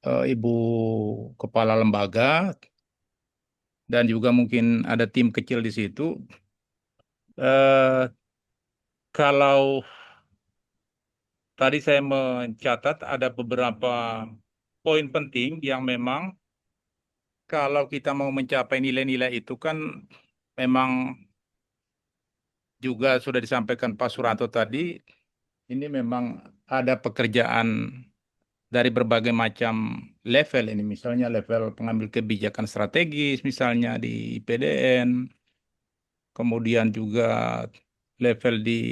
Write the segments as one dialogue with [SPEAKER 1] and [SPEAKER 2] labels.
[SPEAKER 1] Ibu Kepala Lembaga, dan juga mungkin ada tim kecil di situ. Eh, Kalau tadi saya mencatat ada beberapa poin penting yang memang kalau kita mau mencapai nilai-nilai itu kan memang juga sudah disampaikan Pak Suranto tadi, ini memang ada pekerjaan dari berbagai macam level ini, misalnya level pengambil kebijakan strategis, misalnya di PDN, kemudian juga level di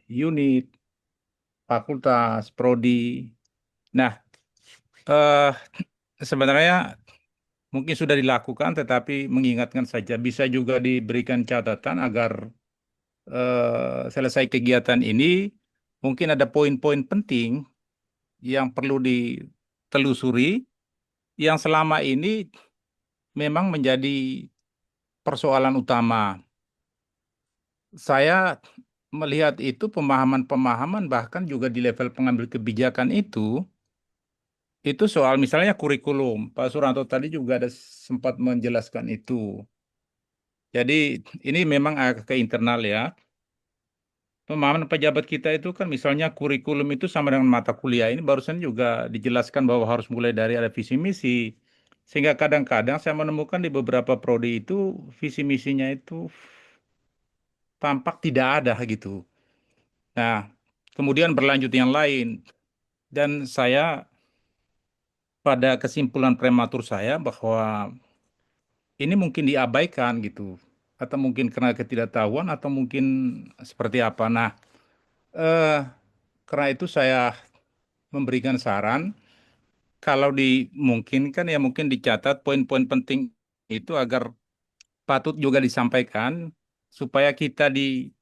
[SPEAKER 1] unit, fakultas, prodi. Nah, eh, sebenarnya mungkin sudah dilakukan, tetapi mengingatkan saja bisa juga diberikan catatan agar selesai kegiatan ini mungkin ada poin-poin penting yang perlu ditelusuri yang selama ini memang menjadi persoalan utama. Saya melihat itu pemahaman-pemahaman bahkan juga di level pengambil kebijakan itu soal misalnya kurikulum. Pak Suranto tadi juga ada sempat menjelaskan itu. Jadi ini memang agak ke internal ya. Pemahaman pejabat kita itu kan misalnya kurikulum itu sama dengan mata kuliah. Ini barusan juga dijelaskan bahwa harus mulai dari ada visi misi. Sehingga kadang-kadang saya menemukan di beberapa prodi itu visi misinya itu tampak tidak ada gitu. Nah, kemudian berlanjut yang lain. Dan saya pada kesimpulan prematur saya bahwa ini mungkin diabaikan gitu. Atau mungkin karena ketidaktahuan atau mungkin seperti apa. Nah, eh, karena itu saya memberikan saran kalau dimungkinkan ya mungkin dicatat poin-poin penting itu agar patut juga disampaikan supaya kita di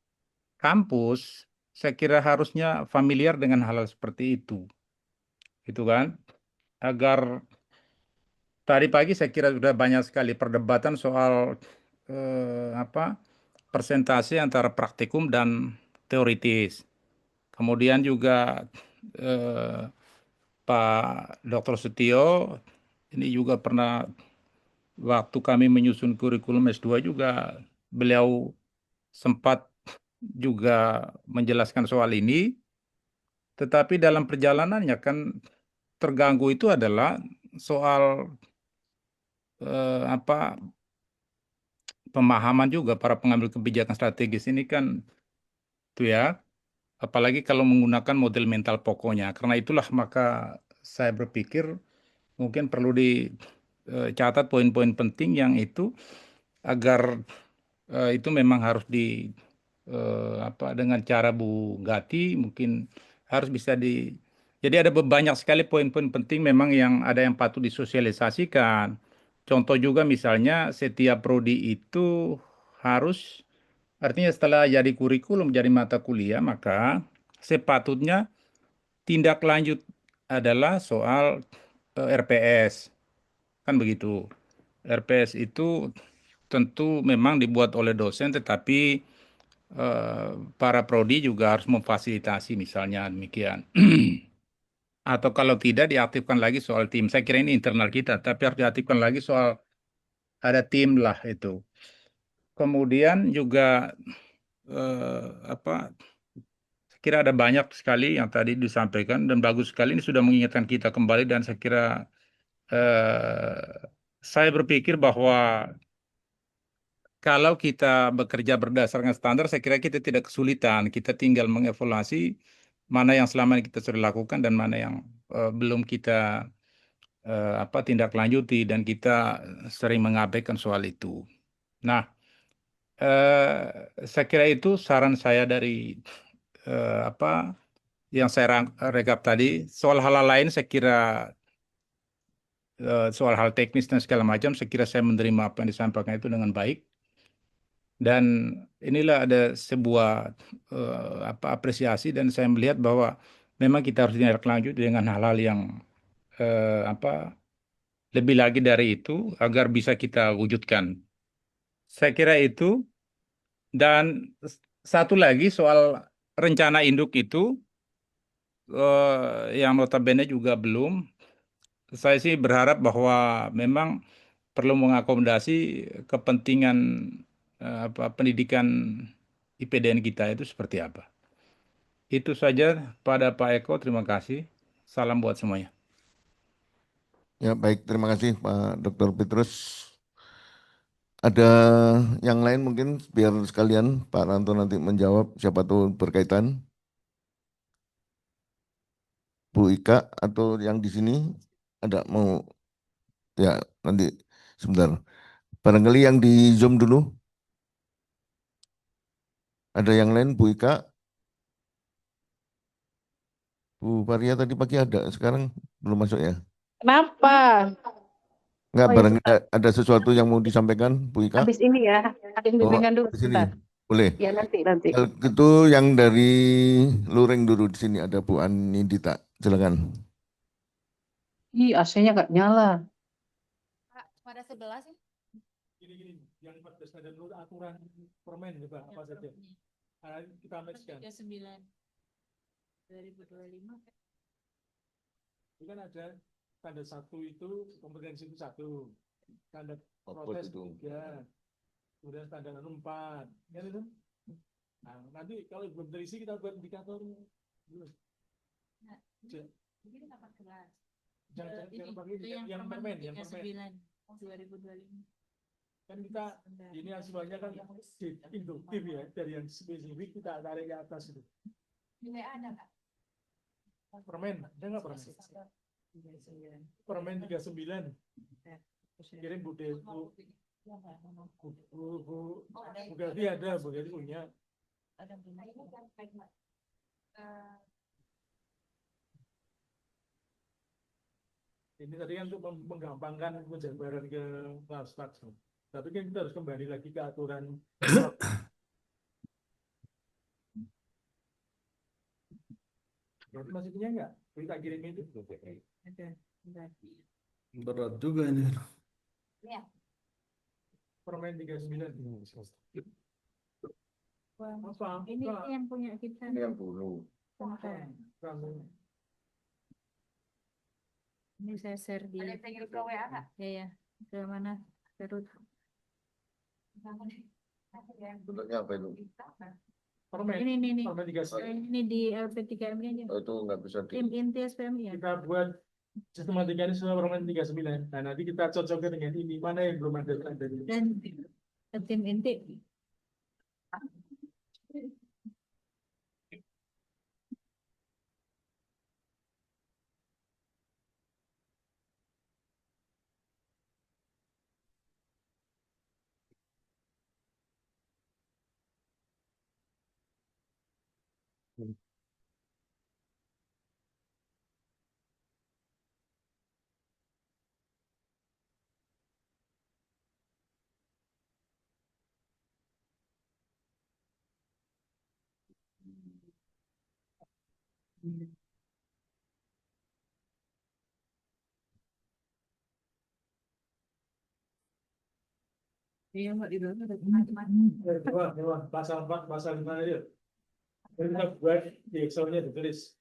[SPEAKER 1] kampus saya kira harusnya familiar dengan hal-hal seperti itu. Gitu kan? Agar tadi pagi saya kira sudah banyak sekali perdebatan soal apa persentase antara praktikum dan teoritis. Kemudian juga eh, Pak Dr. Setio ini juga pernah waktu kami menyusun kurikulum S2 juga beliau sempat juga menjelaskan soal ini, tetapi dalam perjalanannya kan terganggu itu adalah soal apa pemahaman juga para pengambil kebijakan strategis ini kan itu ya, apalagi kalau menggunakan model mental pokoknya. Karena itulah maka saya berpikir mungkin perlu dicatat poin-poin penting yang itu agar itu memang harus apa dengan cara Bu Gati mungkin harus bisa jadi ada banyak sekali poin-poin penting memang yang ada yang patut disosialisasikan. Contoh juga misalnya setiap prodi itu harus artinya setelah jadi kurikulum jadi mata kuliah maka sepatutnya tindak lanjut adalah soal RPS kan begitu. RPS itu tentu memang dibuat oleh dosen tetapi para prodi juga harus memfasilitasi misalnya demikian. Atau kalau tidak diaktifkan lagi soal tim. Saya kira ini internal kita, tapi harus diaktifkan lagi soal ada tim lah itu. Kemudian juga apa? Saya kira ada banyak sekali yang tadi disampaikan dan bagus sekali ini sudah mengingatkan kita kembali dan saya kira saya berpikir bahwa kalau kita bekerja berdasarkan standar, saya kira kita tidak kesulitan. Kita tinggal mengevaluasi mana yang selama ini kita sudah lakukan dan mana yang belum kita apa tindak lanjuti dan kita sering mengabaikan soal itu. Nah, saya kira itu saran saya dari apa yang saya rekap tadi. Soal hal-hal lain, saya kira soal hal teknis dan segala macam, saya kira saya menerima apa yang disampaikan itu dengan baik. Dan inilah ada sebuah apa apresiasi dan saya melihat bahwa memang kita harus tindak dengan hal-hal yang apa lebih lagi dari itu agar bisa kita wujudkan. Saya kira itu dan satu lagi soal rencana induk itu yang notabene juga belum. Saya sih berharap bahwa memang perlu mengakomodasi kepentingan pendidikan IPDN kita itu seperti apa. Itu saja pada Pak Eko, terima kasih. Salam buat semuanya.
[SPEAKER 2] Ya, baik, terima kasih Pak Dr. Petrus. Ada yang lain mungkin biar sekalian Pak Ranto nanti menjawab, siapa tahu berkaitan. Bu Ika atau yang di sini ada mau, ya nanti sebentar. Barangkali yang di Zoom dulu. Ada yang lain, Bu Ika? Bu Maria tadi pagi ada, sekarang belum masuk ya?
[SPEAKER 3] Kenapa?
[SPEAKER 2] Enggak,
[SPEAKER 3] Oh ya,
[SPEAKER 2] barangkali ada sesuatu yang mau disampaikan, Bu Ika?
[SPEAKER 3] habis ini ya. Ada yang
[SPEAKER 2] Oh,
[SPEAKER 3] bimbingan dulu
[SPEAKER 2] di sini.
[SPEAKER 3] sebentar.
[SPEAKER 2] Boleh.
[SPEAKER 3] Ya nanti.
[SPEAKER 2] Kalau gitu yang dari Luring dulu di sini ada Bu Anindita. Silakan.
[SPEAKER 3] Ih, AC-nya nggak nyala.
[SPEAKER 4] Pak, pada sebelah sih.
[SPEAKER 1] Gini, yang 14 ada dulu aturan permen coba apa saja. Kita matchkan.
[SPEAKER 4] 39 2025.
[SPEAKER 1] Itu kan ada standar 1 itu kompetensi itu 1, standar proses 3, kemudian standar 4, kan itu. Nah, nanti kalau belum terisi kita buat indikator.
[SPEAKER 4] Nah, ini dapat kelas.
[SPEAKER 1] Jangan pakai
[SPEAKER 4] Itu
[SPEAKER 1] yang permen, yang permen.
[SPEAKER 4] 2025.
[SPEAKER 1] Kan kita ini hasilnya kan induktif ya, dari yang spesifik kita tarik ke atas itu.
[SPEAKER 4] Nilai ada Kak?
[SPEAKER 1] Permen, ada nggak permen? Permen 39. Kirim Bu Devu. Bu Gavi ada, Bu Gavi punya. Ini tadi kan untuk menggampangkan penjabaran ke Nasdaq. Tapi kan kita harus kembali lagi ke aturan. Masih punya nggak? Kita kirim itu.
[SPEAKER 5] Berat juga ini.
[SPEAKER 4] Ya.
[SPEAKER 1] Permen 39. Apa?
[SPEAKER 4] Ini yang punya kita.
[SPEAKER 2] Ini yang dulu.
[SPEAKER 4] Ini saya share di. Ada yang ke WA Kak? Ya. Ke mana? Ke Ruth.
[SPEAKER 2] Bentuknya apa itu?
[SPEAKER 1] Permen.
[SPEAKER 4] Ini.
[SPEAKER 1] Permen 39.
[SPEAKER 4] Ini di LP3M aja.
[SPEAKER 2] Oh, itu nggak bisa
[SPEAKER 4] Tim inti SPM ya.
[SPEAKER 1] Kita buat sistematika ini sesuai permen 39. Nah, nanti kita cocokkan dengan ini. Mana yang belum ada standar ini?
[SPEAKER 4] Dan tim inti. Iya Mbak, di dalam ada
[SPEAKER 1] Dewa, pasal 4, pasal 5 aja. Kita buat di Excel-nya ditulis.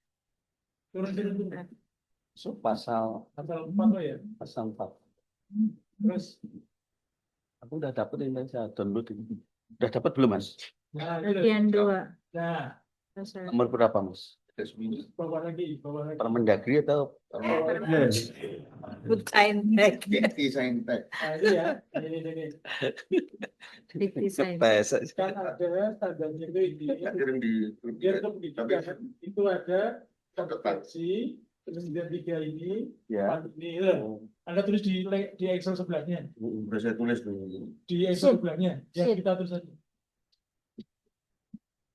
[SPEAKER 1] Turun.
[SPEAKER 5] So, pasal
[SPEAKER 1] 4 loh ya.
[SPEAKER 5] pasal 4.
[SPEAKER 1] Terus,
[SPEAKER 5] Aku udah dapet ini, saya download ini. Udah dapat belum Mas?
[SPEAKER 1] nah,
[SPEAKER 4] bagian 2.
[SPEAKER 1] Nah,
[SPEAKER 5] Nomor berapa Mas?
[SPEAKER 1] bawah lagi.
[SPEAKER 5] Permendagri atau
[SPEAKER 4] Saintek.
[SPEAKER 2] Saintek.
[SPEAKER 1] Nah, ini ya. Ini.
[SPEAKER 5] Ngetes.
[SPEAKER 1] Kan ada standarnya itu
[SPEAKER 2] Kirim di
[SPEAKER 1] biar pendidikan itu ada kompetensi, terus kemudian 3 ini,
[SPEAKER 5] Ya.
[SPEAKER 1] ini. Anda tulis di Excel sebelahnya.
[SPEAKER 2] Udah saya tulis dulu.
[SPEAKER 1] Di Excel sebelahnya. Ya, kita tulis aja.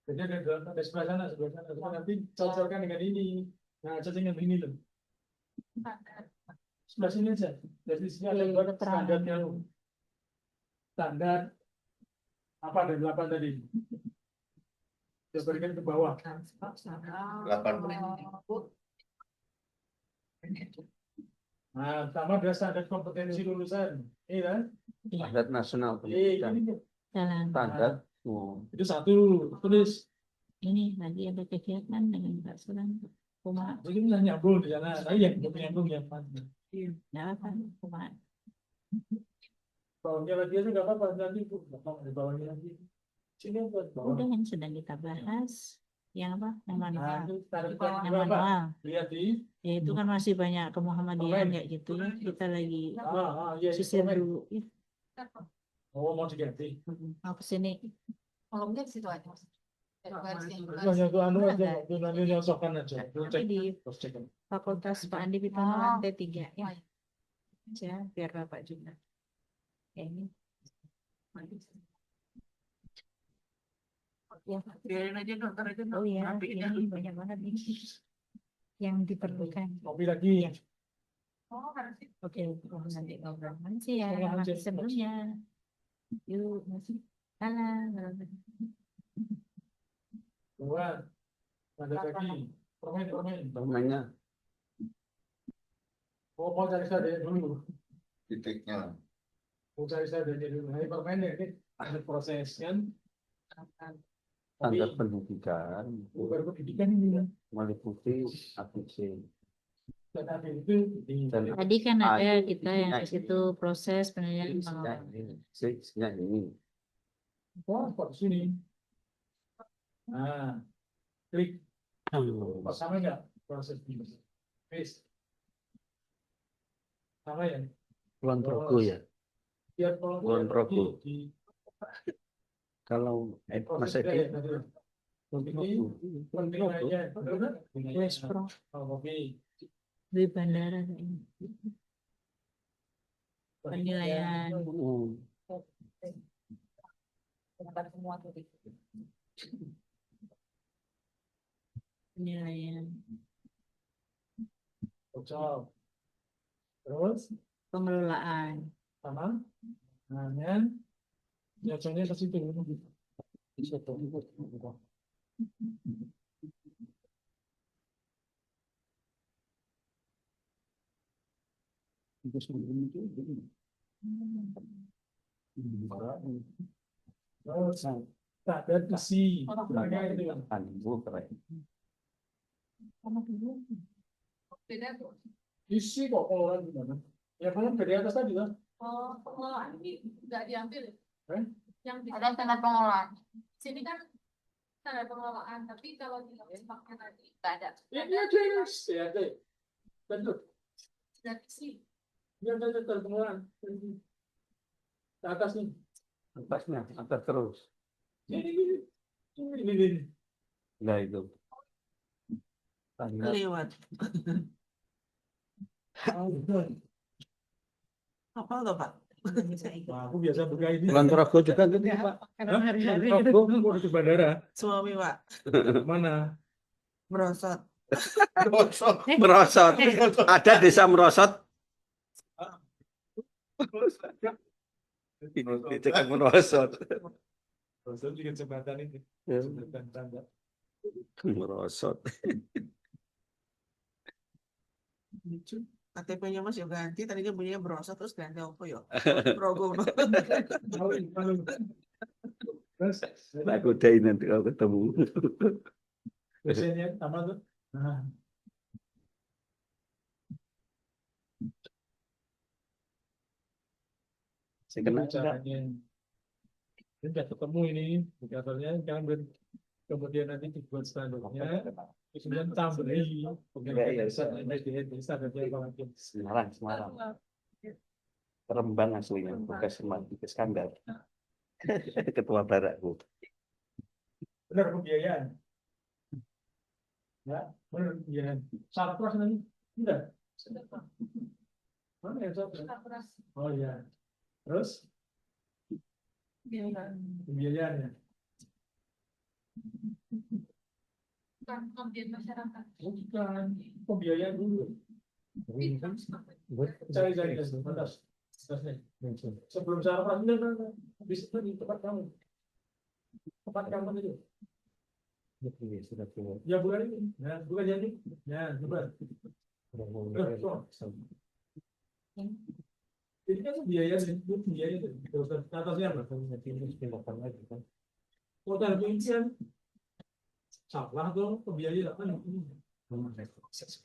[SPEAKER 1] Jadi ada sebelah sana. Nanti cocokkan dengan ini. Nah, cocokkan dengan ini loh. Sebelah sini aja. Dari sini ada buat standarnya. Standar apa ada 8 tadi? Kita berikan ke bawah.
[SPEAKER 2] 8.
[SPEAKER 1] Nah, pertama ada standar kompetensi lulusan. Ini kan?
[SPEAKER 5] Standar nasional
[SPEAKER 1] Ini.
[SPEAKER 4] Jalan.
[SPEAKER 5] standar. Oh.
[SPEAKER 1] Itu 1, tulis.
[SPEAKER 4] Ini lagi ada kegiatan dengan Pak Suran. Kumaha.
[SPEAKER 6] Jadi bisa nyambung di sana, tapi yang belum nyambung yang mana?
[SPEAKER 4] Nggak apa, kumaha.
[SPEAKER 6] Bawahnya lagi aja nggak apa-apa, nanti Bu, di bawahnya lagi. Sini buat bawah.
[SPEAKER 4] Udah yang sedang kita bahas. Yang apa? Yang
[SPEAKER 6] Nah,
[SPEAKER 4] manual.
[SPEAKER 6] itu tarik
[SPEAKER 4] Yang
[SPEAKER 6] berapa?
[SPEAKER 4] manual.
[SPEAKER 6] Lihat di.
[SPEAKER 4] Ya itu kan masih banyak kemuhamadian
[SPEAKER 6] Komen.
[SPEAKER 4] kayak gitu ya. Kita lagi
[SPEAKER 6] Iya,
[SPEAKER 4] sisir
[SPEAKER 6] komen.
[SPEAKER 4] dulu. Ya.
[SPEAKER 6] Oh, mau diganti.
[SPEAKER 4] Mau kesini.
[SPEAKER 7] Kalau enggak di situ aja.
[SPEAKER 6] Hanya itu anu aja, itu nanti nyocokan aja. Itu cek,
[SPEAKER 4] Di
[SPEAKER 6] terus cek.
[SPEAKER 4] Fakultas Pak Andi Pitono
[SPEAKER 7] Oh.
[SPEAKER 4] lantai 3 ya. Ya, biar Bapak juga. Ya, ini. Ya.
[SPEAKER 7] Biarin aja dokter aja.
[SPEAKER 4] Oh iya, ini banyak banget nih yang diperlukan.
[SPEAKER 6] Kopi lagi.
[SPEAKER 7] Oh, harus itu.
[SPEAKER 4] Oke, nanti ngobrol nanti ya.
[SPEAKER 6] Ngobrol nanti.
[SPEAKER 4] Sebelumnya. Yuk, masih. Halo.
[SPEAKER 6] Buat. Ada lagi. Permen.
[SPEAKER 5] Permennya
[SPEAKER 6] Oh, mau cari saja dulu.
[SPEAKER 2] Titiknya.
[SPEAKER 6] Mau cari saja dulu. Nah, ini permen ini ada proses kan.
[SPEAKER 5] standar pendidikan
[SPEAKER 6] Bukan pendidikan ini.
[SPEAKER 5] meliputi ABC.
[SPEAKER 6] Dan ada itu di
[SPEAKER 4] Tadi kan ada kita yang
[SPEAKER 5] Nah,
[SPEAKER 4] di situ proses penelitian
[SPEAKER 5] Isinya
[SPEAKER 4] pengelolaan.
[SPEAKER 5] ini, isinya ini.
[SPEAKER 6] oh, kok di sini. Nah, klik sama enggak proses ini? Paste. Sama ya?
[SPEAKER 5] Kulon Progo ya.
[SPEAKER 6] Biar kalau
[SPEAKER 5] Kulon Progo.
[SPEAKER 6] di
[SPEAKER 5] Kalau Mas
[SPEAKER 6] proses
[SPEAKER 5] Edi,
[SPEAKER 6] ya, tadi.
[SPEAKER 5] Kulon
[SPEAKER 6] Ini
[SPEAKER 5] Progo.
[SPEAKER 6] penting aja. Benar?
[SPEAKER 4] Yes, Pro.
[SPEAKER 6] Oh, kopi.
[SPEAKER 4] Di bandara ini. Penilaian.
[SPEAKER 7] Dapat semua tuh.
[SPEAKER 4] Penilaian
[SPEAKER 6] Cocok. Terus
[SPEAKER 4] pengelolaan.
[SPEAKER 6] sama. Nah, kan? Cocoknya ke situ.
[SPEAKER 5] Bisa tuh.
[SPEAKER 6] Terus tak ada isi. Makanya itu kan.
[SPEAKER 5] Keren.
[SPEAKER 7] Beda tuh.
[SPEAKER 6] Isi kok pengelolaan gimana? Ya kan dari atas tadi kan.
[SPEAKER 7] Oh, pengelolaan ini nggak diambil.
[SPEAKER 6] Eh?
[SPEAKER 7] Yang ada standar pengelolaan. Sini kan standar pengelolaan, tapi kalau di paknya tadi nggak ada.
[SPEAKER 6] Ini aja ya, ada. Betul.
[SPEAKER 7] Dan isi.
[SPEAKER 6] Ini ada standar pengelolaan. Ke atas nih.
[SPEAKER 5] Atasnya, atas terus.
[SPEAKER 6] Ini.
[SPEAKER 5] Nah itu. Standar.
[SPEAKER 8] Lewat. Apa tuh Pak?
[SPEAKER 6] Nah, aku biasa buka ini.
[SPEAKER 5] Kulon Progo juga gitu Pak.
[SPEAKER 4] Karena hari-hari
[SPEAKER 6] Progo mau ke bandara.
[SPEAKER 8] Suami Pak.
[SPEAKER 6] Mana?
[SPEAKER 8] Merosot.
[SPEAKER 5] Merosot. Ada desa Merosot. Ini cekak Merosot.
[SPEAKER 6] Terus juga jembatan ini.
[SPEAKER 5] Ya.
[SPEAKER 6] Jembatan tangga.
[SPEAKER 5] Merosot.
[SPEAKER 8] Lucu. KTP-nya Mas ya ganti, tadinya bunyinya merosot terus ganti apa ya? Progo.
[SPEAKER 6] Terus
[SPEAKER 5] Aku udah nanti kalau ketemu.
[SPEAKER 6] biasanya sama tuh. Nah,
[SPEAKER 5] Saya kenal juga.
[SPEAKER 6] caranya. Ini udah ketemu ini indikatornya, jangan kemudian nanti dibuat standarnya, kemudian tambahi
[SPEAKER 5] Iya.
[SPEAKER 6] desa dan apa lagi.
[SPEAKER 5] Semarang. Rembang aslinya, bukan Semarang, itu Iskandar. Ketua Barakku.
[SPEAKER 6] Benar pembiayaan. Ya, benar pembiayaan. Sarpras nanti enggak? Mana ya Sarpras? Oh iya. Terus pembiayaan ya.
[SPEAKER 7] Bukan pemberian masyarakat.
[SPEAKER 6] Bukan pembiayaan dulu. Cari batas. Sebelum Sarpras ini bisa di tempat kamu. Tempat kamu itu. Ya bukan ini. Ya bukan jadi. Ya bukan. Ini kan biaya itu biaya itu. Terus atasnya apa? Modal pensiun salah tuh pembiayaan apa nih? Belum ada proses.